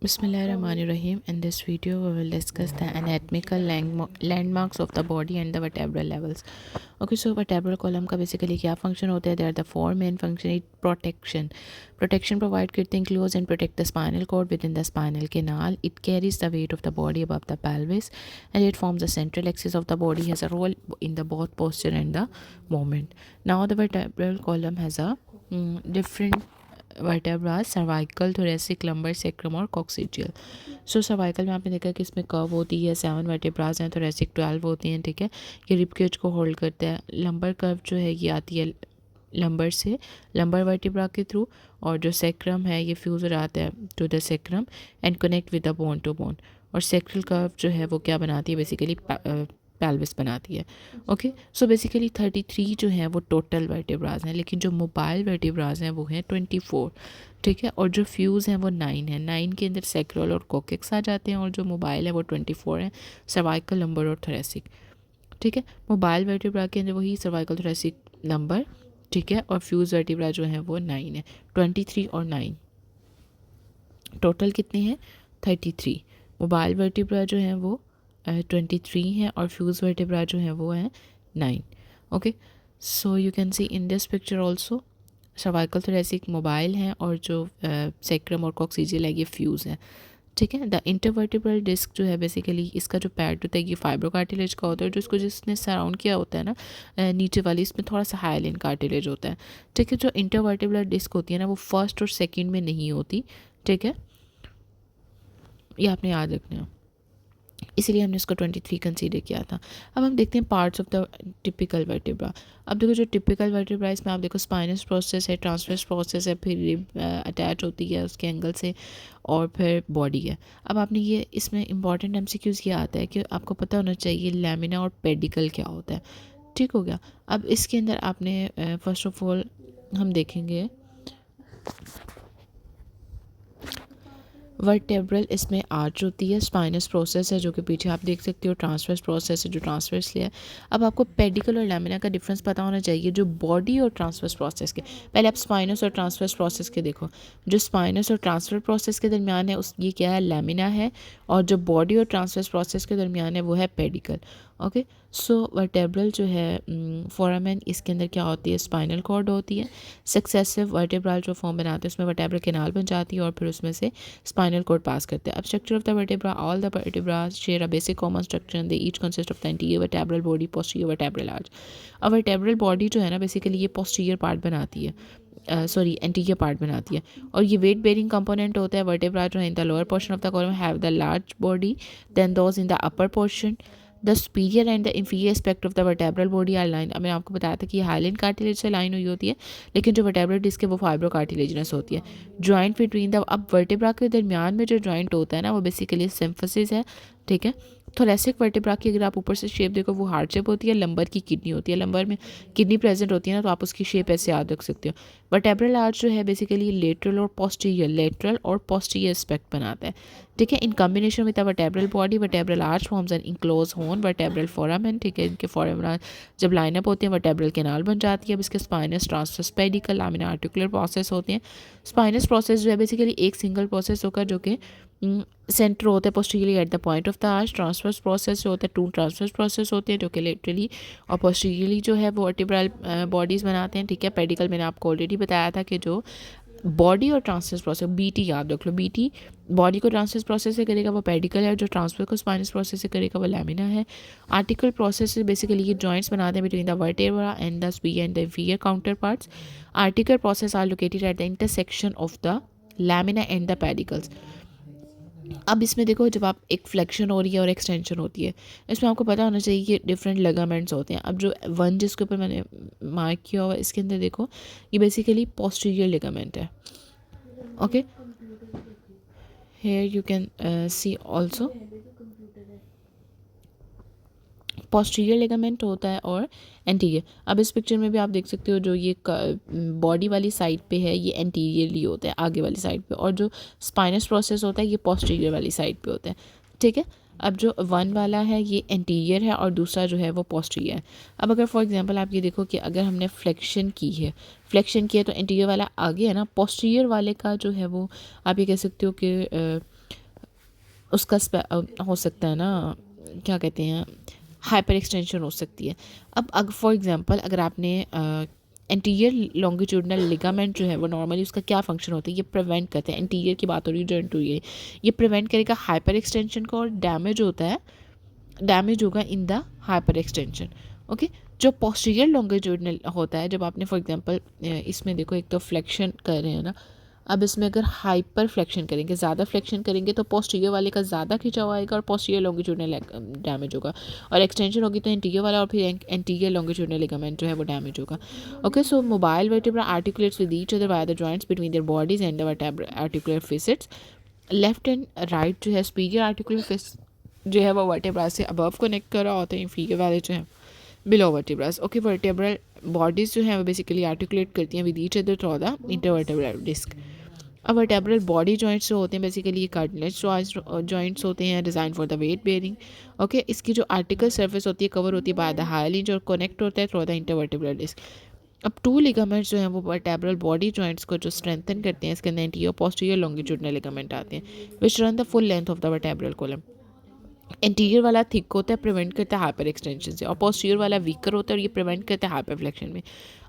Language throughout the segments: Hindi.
Bismillahirrahmanirrahim. In this video, we will discuss the anatomical landmarks of the body and the vertebral levels. Okay, so vertebral column का basically क्या function होता है? There are the four main functions. Protection. Protection provide करते हैं close and protect the spinal cord within the spinal canal. It carries the weight of the body above the pelvis, and it forms the central axis of the body. Has a role in the both posture and the movement. Now the vertebral column has a different vertebrae cervical thoracic lumbar sacrum और कॉक्सिडियल. सो सर्वाइकल में आपने देखा कि इसमें कर्व होती है, 7 वर्टेब्रास हैं, थोरेसिक 12 होती हैं. ठीक है, ये रिब केज को होल्ड करता है. लंबर कर्व जो है ये आती है लंबर से, लंबर वर्टेब्रा के थ्रू, और जो सेक्रम है ये फ्यूजर आता है to the sacrum and connect with the bone to bone. और सेक्रल कर्व जो है वो क्या बनाती है? बेसिकली पेल्विस बनाती है. ओके, सो बेसिकली 33 जो हैं वो टोटल वर्टेब्रास हैं, लेकिन जो मोबाइल वर्टेब्रास हैं वो हैं 24. ठीक है, और जो फ्यूज़ हैं वो 9 हैं. 9 के अंदर सैक्रल और कोकेक्स आ जाते हैं, और जो मोबाइल है वो 24 हैं, सर्वाइकल, लंबर और थोरेसिक. ठीक है, मोबाइल वर्टेब्रा के अंदर वही सर्वाइकल, थोरेसिक, लंबर. ठीक है, और फ्यूज़ वर्टेब्रा जो है वो 9 है. 23 और 9 टोटल कितने हैं? 33. मोबाइल वर्टेब्रा जो हैं वो 23 हैं, और फ्यूज वर्टेब्रा जो है वो है 9. Okay, so you can see in this picture also cervical thoracic mobile हैं, और जो सेक्रम और कॉक्सिजियल है ये फ्यूज़ है. ठीक है, द इंटरवर्टिब्रल डिस्क जो है बेसिकली इसका जो पैड होता है ये फाइब्रो कार्टिलेज का होता है, जो इसको जिसने सराउंड किया होता है ना नीचे वाली, इसमें थोड़ा सा हाइलिन कार्टिलेज होता है. ठीक है, जो इंटरवर्टिब्रल डिस्क होती है ना वो फर्स्ट और सेकेंड में नहीं होती. ठीक है, ये आपने याद रखना है, इसीलिए हमने इसको 23 कंसीडर किया था. अब हम देखते हैं parts of the typical vertebra. अब देखो जो टिपिकल वर्टेब्रा इसमें आप देखो स्पाइनस प्रोसेस है, ट्रांसवर्स प्रोसेस है, फिर रिब अटैच होती है उसके एंगल से, और फिर बॉडी है. अब आपने ये इसमें इंपॉर्टेंट एमसीक्यूज़ ये आता है कि आपको पता होना चाहिए लैमिना और पेडिकल क्या होता है. ठीक हो गया. अब इसके अंदर आपने फर्स्ट ऑफ ऑल हम देखेंगे वर्टेब्रल, इसमें आर्च होती है, स्पाइनस प्रोसेस है जो कि पीछे आप देख सकते हो, ट्रांसवर्स प्रोसेस है जो ट्रांसवर्सली है. अब आपको पेडिकल और लैमिना का डिफरेंस पता होना चाहिए जो बॉडी और ट्रांसवर्स प्रोसेस के. पहले आप स्पाइनस और ट्रांसवर्स प्रोसेस के देखो. जो स्पाइनस और ट्रांसफर प्रोसेस के दरमियान है उस ये क्या है? लैमिना है. और जो बॉडी और ट्रांसवर्स प्रोसेस के दरमियान है वो है पेडिकल. ओके, सो वर्टेब्रल जो है फोरामेन, इसके अंदर क्या होती है? स्पाइनल कॉर्ड होती है. सक्सेसिव वर्टेब्रल जो फॉर्म बनाते हैं उसमें वर्टेब्रल कैनाल बन जाती है, और फिर उसमें से स्पाइनल कॉर्ड पास करते हैं. अब structure of the vertebra, all the vertebra share a basic common structure, they each consist of the anterior vertebral body, posterior vertebral arch. अब वर्टेब्रल बॉडी जो है ना बेसिकली ये पोस्टीरियर पार्ट बनाती है, सॉरी एंटीरियर पार्ट बनाती है, और ये वेट बेरिंग कंपोनेंट होता है. वर्टेब्रा जो है in the lower portion of the column have the large body than those in the upper portion. The superior and the inferior aspect of the vertebral body are line. अब मैंने आपको बताया था कि ये हाइलिन कार्टिलेज से लाइन हुई होती है, लेकिन जो वर्टेब्रल डिस्क है वो फाइब्रो कार्टिलेजिनस होती है. जॉइंट बिटवीन द, अब वर्टेब्रा के दरमियान में जो जॉइंट होता है ना वो बेसिकली सिम्फसिस है. ठीक है, थोरेसिक वर्टेब्रा की अगर आप ऊपर से शेप देखो वो हार्ट शेप होती है, लंबर की किडनी होती है, लंबर में किडनी प्रेजेंट होती है ना, तो आप उसकी शेप ऐसे याद रख सकते हो. वर्टेब्रल आर्च जो है बेसिकली लेटरल और पोस्टीरियर एस्पेक्ट बनाता है. ठीक है, in combination with the vertebral body vertebral arch forms an enclose होन वर्टेब्रल फोरामेन. ठीक है, इनके फोरामेन जब लाइनअप होते हैं वर्टेब्रल कैनाल बन जाती है. अब इसके spinous, transverse, pedicle, lamina articular process होते हैं. स्पाइनस प्रोसेस जो है बेसिकली एक सिंगल प्रोसेस होकर जो कि सेंटर होता है posteriorly at the point of the arch. Transverse process जो होता है, 2 ट्रांसवर्स प्रोसेस होते हैं जो कि लेटरली और पोस्टीरियरली जो है वो वर्टेब्रल बॉडीज़ बनाते हैं. ठीक है, पेडिकल मैंने आपको ऑलरेडी बताया था कि जो बॉडी और ट्रांसवर्स प्रोसेस, बीटी याद रख लो, बीटी बॉडी को ट्रांसवर्स प्रोसेस से करेगा वो पेडिकल है, जो ट्रांसफर को स्पाइनस प्रोसेस से करेगा वो लैमिना है. आर्टिकल प्रोसेस से बेसिकली ये जॉइंट्स बनाते हैं between the vertebra and the superior and the inferior counterparts. Article process are located at the intersection of the lamina and the pedicles. अब इसमें देखो जब आप एक फ्लेक्शन हो रही है और एक्सटेंशन होती है, इसमें आपको पता होना चाहिए कि डिफरेंट लिगामेंट्स होते हैं. अब जो वन जिसके ऊपर मैंने मार्क किया हुआ इसके अंदर देखो ये बेसिकली पोस्टीरियर लिगामेंट है. Okay, here you can see also posterior ligament होता है और एंटीरियर. अब इस पिक्चर में भी आप देख सकते हो जो ये बॉडी वाली साइड पे है ये एंटीरियरली होता है, आगे वाली साइड पे, और जो स्पाइनस प्रोसेस होता है ये पोस्टीरियर वाली साइड पे होता है. ठीक है, अब जो वन वाला है ये एंटीरियर है और दूसरा जो है वो पोस्टीरियर है. अब अगर फॉर एग्जांपल आप ये देखो कि अगर हमने फ्लेक्शन की है तो एंटीरियर वाला आगे है ना, पोस्टीरियर वाले का जो है वो आप ये कह सकते हो कि उसका हो सकता है ना, क्या कहते हैं, हाइपर एक्सटेंशन हो सकती है। अब अगर फॉर एग्जांपल अगर आपने एंटीरियर लॉन्गिट्यूडनल लिगामेंट जो है वो नॉर्मली उसका क्या फंक्शन होता है, ये प्रिवेंट करते हैं, एंटीरियर की बात हो रही है जो एंटीरियर, ये प्रिवेंट करेगा हाइपर एक्सटेंशन को, और डैमेज होता है, डैमेज होगा in the hyper extension. Okay, जो पोस्टीरियर लॉन्गिट्यूडनल होता है, जब आपने फॉर एग्जांपल इसमें देखो एक तो फ्लेक्शन कर रहे हैं ना, अब इसमें अगर हाइपर फ्लेक्शन करेंगे, ज़्यादा फ्लेक्शन करेंगे तो पोस्टीरियर वाले का ज़्यादा खिंचाव आएगा और पोस्टीरियर लॉन्गिट्यूडनल डैमेज होगा, और एक्सटेंशन होगी तो एंटीरियर वाला और फिर एंटीरियर लॉन्गिट्यूडनल लिगामेंट जो है वो डैमेज होगा। Okay, so mobile vertebra articulates with each other by the joints between their bodies and the articular facets. Left and right जो है सुपीरियर आर्टिकुलर फेस जो है वो वर्टेब्रा से अबव कनेक्ट कर रहा होता है, इंफीरियर वाले जो है below vertebras. Okay, vertebral bodies जो है वो बेसिकली आर्टिकुलेट करती हैं with each other through the intervertebral disc. अब वर्टेब्रल बॉडी जॉइंट्स जो होते हैं बेसिकली ये कार्टिलेज जॉइंट्स होते हैं design for the weight bearing. Okay, इसकी जो आर्टिकल सर्फेस होती है कवर होती है बाय द हाइलिंज और कनेक्ट होता है थ्रू द इंटरवर्टेब्रल डिस्क। अब टू लिगामेंट्स जो हैं वो वर्टेब्रल बॉडी जॉइंट्स को जो स्ट्रेंथन करते हैं, इसके अंदर एंटीरियर पोस्टीरियर लॉन्गिट्यूडनल लिगामेंट आते हैं विच run the full length of the vertebral column. Interior वाला थिक होता है, प्रिवेंट करता है हाइपर एक्सटेंशन से, और पोस्टीरियर वाला वीकर होता है और ये प्रिवेंट करता है हाइपर फ्लेक्शन में।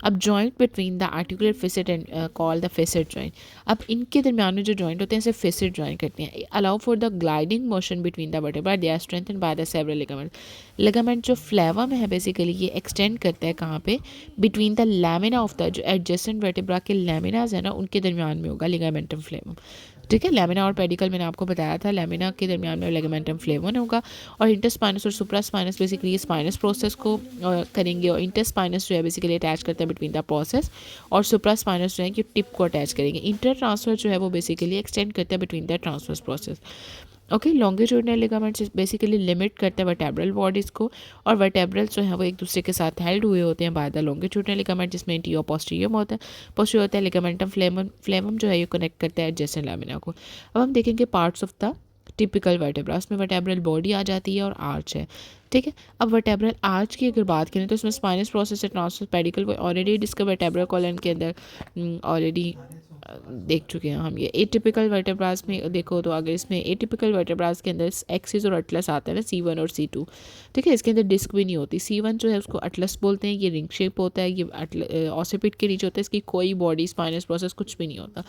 अब joint between the articular facet and call the facet joint. अब इनके दरमियान में जो जॉइंट होते हैं इसे फेसेट जॉइंट करते हैं। Allow for the gliding motion between the vertebra, they are strengthen by the several ligament. Ligament जो फ्लेवम है बेसिकली ये एक्सटेंड करता है कहाँ पे, between the lamina of the, जो एडजेसेंट वर्टेब्रा के लैमिनाज है ना उनके दरमियान में होगा लिगामेंटम फ्लेवम। ठीक है, लैमिना और पेडिकल मैंने आपको बताया था, लैमिना के दरमियान में लिगामेंटम फ्लेवम होगा, और इंटरस्पाइनस और सुप्रास्पाइनस बेसिकली स्पाइनस प्रोसेस को करेंगे, और इंटरस्पाइनस जो है बेसिकली अटैच करते हैं बिटवीन द प्रोसेस, और सुप्रास्पाइनस जो है कि टिप को अटैच करेंगे। इंटर ट्रांसफर जो है वो बेसिकली एक्सटेंड करते हैं between the transverse process. Okay, longitudinal ligaments basically limit करते हैं वर्टेब्रल बॉडीज़ को, और वर्टेब्रल जो है वो एक दूसरे के साथ हेल्ड हुए होते हैं बाय द लॉन्गिट्यूडनल लिगामेंट, जिसमें एंटीरियर पोस्टीरियर होता है, पोस्टीरियर होता है लिगामेंटम फ्लेवम, फ्लेवम जो है ये कनेक्ट करता है एडजेसेंट लैमिना को। अब हम देखेंगे parts of the typical vertebra, उसमें वर्टेब्रल बॉडी आ जाती है और आर्च है। ठीक है, अब वर्टेब्रल आर्च की अगर बात करें तो इसमें स्पाइनस प्रोसेस है, ट्रांसफर पेडिकल वो ऑलरेडी डिस्कवर वर्टेब्रल कॉलम के अंदर ऑलरेडी देख चुके हैं हम। ये एटिपिकल वर्टेब्रास में देखो तो अगर इसमें एटिपिकल वर्टेब्रास के अंदर एक्सिस और अटलस आता है ना, C1 और C2। ठीक है, इसके अंदर डिस्क भी नहीं होती। C1 जो है उसको अटलस बोलते हैं, ये रिंग शेप होता है, ये ऑसिपिट के नीचे होता है, इसकी कोई बॉडी स्पाइनस प्रोसेस कुछ भी नहीं होता।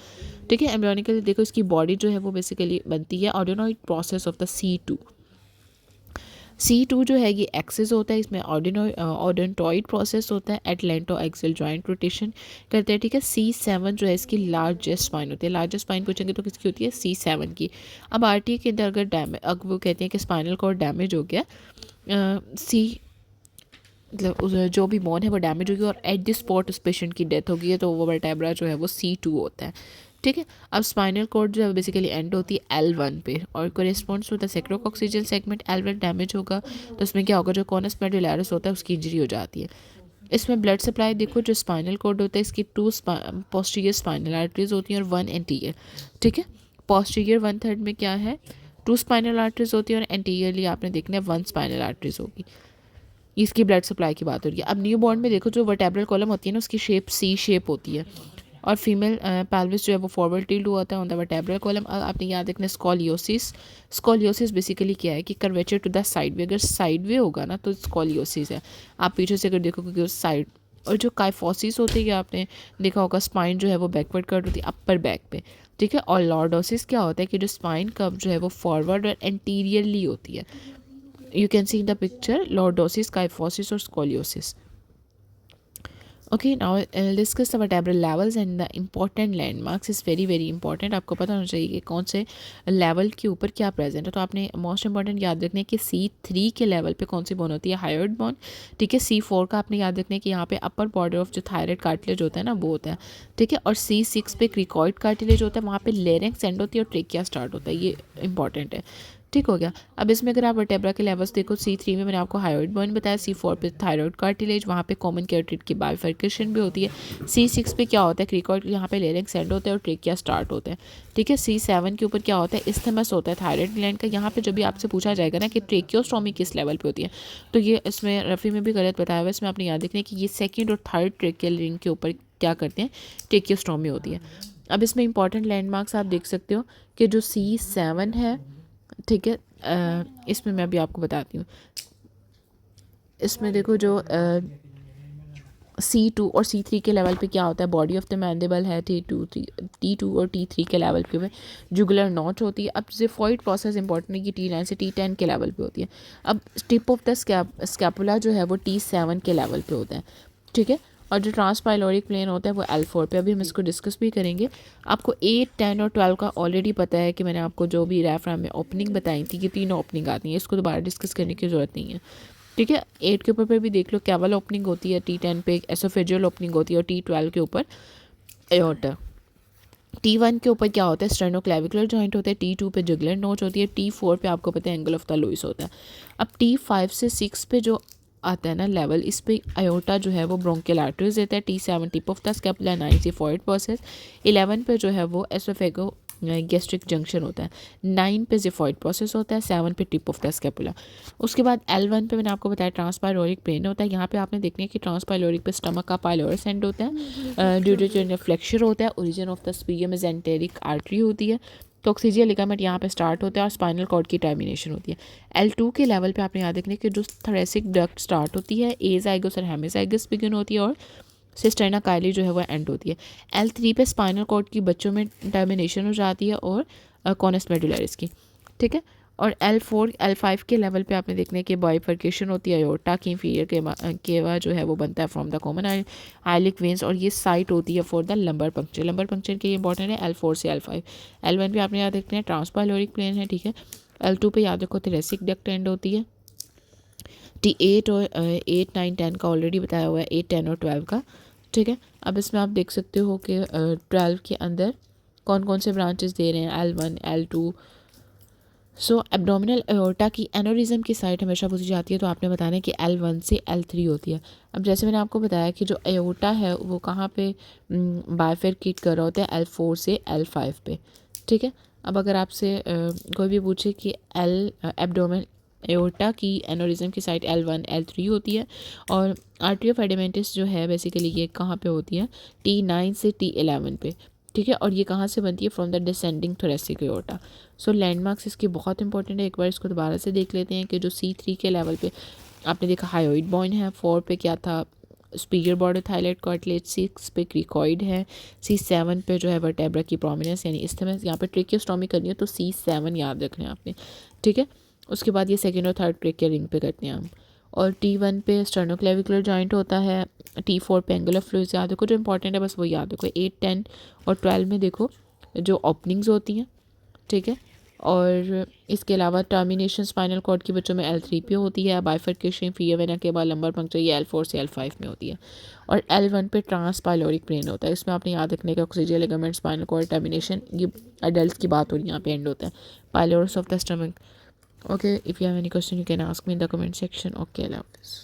ठीक है, एम्ब्रियोनिकली देखो इसकी बॉडी जो है वो बेसिकली बनती है organoid process of the C2। C2 जो है ये एक्सिस होता है, इसमें ऑर्डेंटॉइड प्रोसेस होता है, एटलेंटो एक्सल जॉइंट रोटेशन करते हैं। ठीक है, C7 जो है इसकी लार्जेस्ट स्पाइन होती है। लार्जेस्ट स्पाइन पूछेंगे तो किसकी होती है, C7 की। अब RTA के अंदर अगर डैमेज, अगर वो कहते हैं कि स्पाइनल कॉर्ड डैमेज हो गया, सी मतलब जो भी बोन है वो डैमेज होगी और एट द स्पॉट उस पेशेंट की डेथ होगी, तो वो वर्टेब्रा जो है वो C2 होता है। ठीक है, अब स्पाइनल कॉर्ड जो है बेसिकली एंड होती है L1 पे, और corresponds to the sacrococcygeal segment. L1 damage होगा तो इसमें क्या होगा, जो कॉनस मेडुलैरिस होता है उसकी इंजरी हो जाती है। इसमें ब्लड सप्लाई देखो, जो स्पाइनल कॉर्ड होता है इसकी 2 पोस्टीरियर स्पाइनल आर्टरीज होती हैं और 1 एंटीरियर। ठीक है, पोस्टीरियर 1/3 में क्या है, 2 स्पाइनल आर्टरीज होती है, और एंटीरियरली आपने देखना है 1 स्पाइनल आर्टरीज होगी। इसकी ब्लड सप्लाई की बात हो रही है। अब न्यू बॉर्न में देखो जो वर्टेब्रल कॉलम होती है ना उसकी शेप C शेप होती है, और फीमेल पेल्विस जो है वो फॉरवर्ड टिल्ड हुआ होता है ऑन द वर्टेब्रल कॉलम। आपने याद रखना स्कॉलियोसिस। स्कॉलियोसिस बेसिकली क्या है कि curvature to the side way, अगर साइड वे होगा ना तो स्कॉलियोसिस है। आप पीछे से अगर देखोगे कि उस साइड, और जो काइफोसिस होती है आपने देखा होगा स्पाइन जो है वो बैकवर्ड कट होती है अपर बैक पे। ठीक है, और लॉर्डोसिस क्या होता है कि जो स्पाइन कव जो है वो फॉरवर्ड और एंटीरियरली होती है। You can see in the picture lordosis, kyphosis or scoliosis. Okay, now I'll discuss the vertebral levels and the important landmarks is very important। आपको पता होना चाहिए कि कौन से लेवल के ऊपर क्या प्रेजेंट है। तो आपने मोस्ट इंपॉर्टेंट याद रखना है कि C3 के लेवल पे कौन सी बोन होती है, हायोइड बोन। ठीक है, C4 का आपने याद रखना है कि यहाँ पे अपर बॉर्डर ऑफ जो थायराइड कार्टिलेज होता है ना वो होता है। ठीक है, और C6 पे क्रिकॉइड कार्टिलेज होता है, वहाँ पे लेरिंक्स एंड होती है और ट्रेकिया स्टार्ट होता है। ये इंपॉर्टेंट है। ठीक हो गया। अब इसमें अगर आप वर्टेब्रा के लेवल्स देखो, C3 में मैंने आपको हायोइड बोन बताया, C4 पे थायराइड कार्टिलेज, वहाँ पे कॉमन कैरोटिड की बाइफर्केशन भी होती है। C6 पे क्या होता है, क्रिकॉइड, यहाँ पे लेरिंक्स एंड होता है और ट्रेकिया स्टार्ट होता है। ठीक है, C7 के ऊपर क्या होता है, इस्थमस होता है थायराइड ग्लैंड का। यहाँ पे जब भी आपसे पूछा जाएगा ना कि ट्रेकियोस्टोमी किस लेवल पे होती है, तो ये इसमें रफ़ी में भी गलत बताया हुआ है। इसमें आपने याद रखना है कि ये सेकेंड और थर्ड ट्रेकियल रिंग के ऊपर क्या करते हैं, ट्रेकियोस्टोमी होती है। अब इसमें इंपॉर्टेंट लैंडमार्क्स आप देख सकते हो कि जो C7 है, ठीक है। इसमें मैं अभी आपको बताती हूँ। इसमें देखो जो C2 और C3 के लेवल पे क्या होता है, बॉडी ऑफ द मैंडिबल है T2 और T3 के लेवल पे जुगुलर नॉच होती है। अब जिफॉइड प्रोसेस इंपॉर्टेंट है कि T9 से T10 के लेवल पे होती है। अब टिप ऑफ द स्कैपुला जो है वो T7 के लेवल पे होता है, ठीक है। और जो ट्रांसपाइलोरिक प्लेन होता है वो L4 पे। अभी हम इसको डिस्कस भी करेंगे। आपको 8, 10 और 12 का ऑलरेडी पता है कि मैंने आपको जो भी रेफरेंस में ओपनिंग बताई थी कि तीनों ओपनिंग आती हैं, इसको दोबारा डिस्कस करने की ज़रूरत नहीं है, ठीक है। 8 के ऊपर पर भी देख लो कैवल ओपनिंग होती है, T10 पे एसोफेजियल ओपनिंग होती है और T12 के ऊपर एओर्टा। T1 के ऊपर क्या होता है, स्टेर्नोक्लेविकुलर जॉइंट होता है। T2 पे जुगुलर नोच होती है। T4 पे आपको पता है एंगल ऑफ द लुइस होता है। अब T5 से 6 पे जो आता है ना लेवल, इस पे आयोटा जो है वो ब्रोंकियल आर्टरीज देता है। T7 tip of the scapula, 9 xiphoid process. 11 पे जो है वो एसोफेगो गैस्ट्रिक जंक्शन होता है। 9 पे जिफॉइड प्रोसेस होता है। 7 पे टिप ऑफ द स्कैपुला। उसके बाद L1 पे मैंने आपको बताया ट्रांसपाइलोरिक प्लेन होता है। यहाँ पे आपने देखना है कि ट्रांसपाइलोरिक पे स्टमक का पाइलोरस एंड होता है, ड्यूटेरियल फ्लेक्चर होता है, origin of the superior mesenteric artery होती है, टॉक्सिजियल लिगामेंट यहाँ पे स्टार्ट होता है और स्पाइनल कॉर्ड की टर्मिनेशन होती है। L2 के लेवल पे आपने याद रखना है कि जो थोरेसिक डक्ट स्टार्ट होती है, एजाइगस और हेमिजाइगस बिगिन होती है और सिस्टर्ना काइली जो है वो एंड होती है। L3 पे स्पाइनल कॉर्ड की बच्चों में टर्मिनेशन हो जाती है और कॉनस मेडुलरिस की, ठीक है। और L4 L5 के लेवल पे आपने देखना है कि बाइफर्केशन होती है अयोर्टा की, इंफीरियर केवा जो है वो बनता है from the common iliac veins और ये साइट होती है for the lumbar puncture. Lumbar puncture के लिए इंपॉर्टेंट है L4 से L5। L1 पे आपने याद रखना है ट्रांसपाइलोरिक प्लेन है, ठीक है। L2 पे याद रखो थोरेसिक डक्ट एंड होती है। T8 और 8, 9, 10 का ऑलरेडी बताया हुआ है, 8, 10 और 12 का, ठीक है। अब इसमें आप देख सकते हो कि 12 के अंदर कौन कौन से ब्रांचेस दे रहे हैं, L1, L2। सो एब्डोमिनल एओर्टा की एनोरिज्म की साइट हमेशा पूछी जाती है, तो आपने बताना है कि L1 से L3 होती है। अब जैसे मैंने आपको बताया कि जो एओर्टा है वो कहाँ पे बाइफरकेट कर रहा होता है, L4 से L5 पे, ठीक है। अब अगर आपसे कोई भी पूछे कि एब्डोमिनल एओर्टा की एनोरिज्म की साइट L1, L3 होती है और आर्टरी ऑफ एडिमेंटिस जो है बेसिकली ये कहाँ पे होती है, T9 से T11 पे, ठीक है। और ये कहाँ से बनती है, from the descending thoracic aorta. So landmarks इसकी बहुत इंपॉर्टेंट है, एक बार इसको दोबारा से देख लेते हैं कि जो C3 के लेवल पे आपने देखा हायोइड बॉइन है, 4 पे क्या था, स्पीगर बॉर्डर थायलाइड कार्टिलेज, 6 पे क्रिकॉइड है, C7 पे जो है वर्टेब्रा की प्रोमिनेंस यानी इस तरह यहाँ पे ट्रेकियोस्टोमी करनी है तो C7 याद रखना है आपने, ठीक है। उसके बाद ये सेकेंड और थर्ड ट्रेकिया रिंग पे करते हैं हम। और T1 पे स्टर्नोक्लेविकुलर जॉइंट होता है। T4 पे एंगुलर फ्लूइड्स याद रखो, जो इंपॉर्टेंट है बस वो याद रखो। 8, 10 और 12 में देखो जो ओपनिंग्स होती हैं, ठीक है। और इसके अलावा टर्मिनेशन स्पाइनल कॉर्ड की बच्चों में L3 पे होती है। बाइफर्केशन फियर वेना के बाद लंबर पंक्चर ये L4 से L5 में होती है। और L1 पे ट्रांसपाइलोरिक प्लेन होता है, इसमें आपने याद रखने का oxygen ligament spinal cord termination, ये एडल्ट की बात हो रही है, यहाँ पे एंड होता है। Pylorus of the stomach. Okay, if you have any question, you can ask me in the comment section. Okay, Allah Hafiz.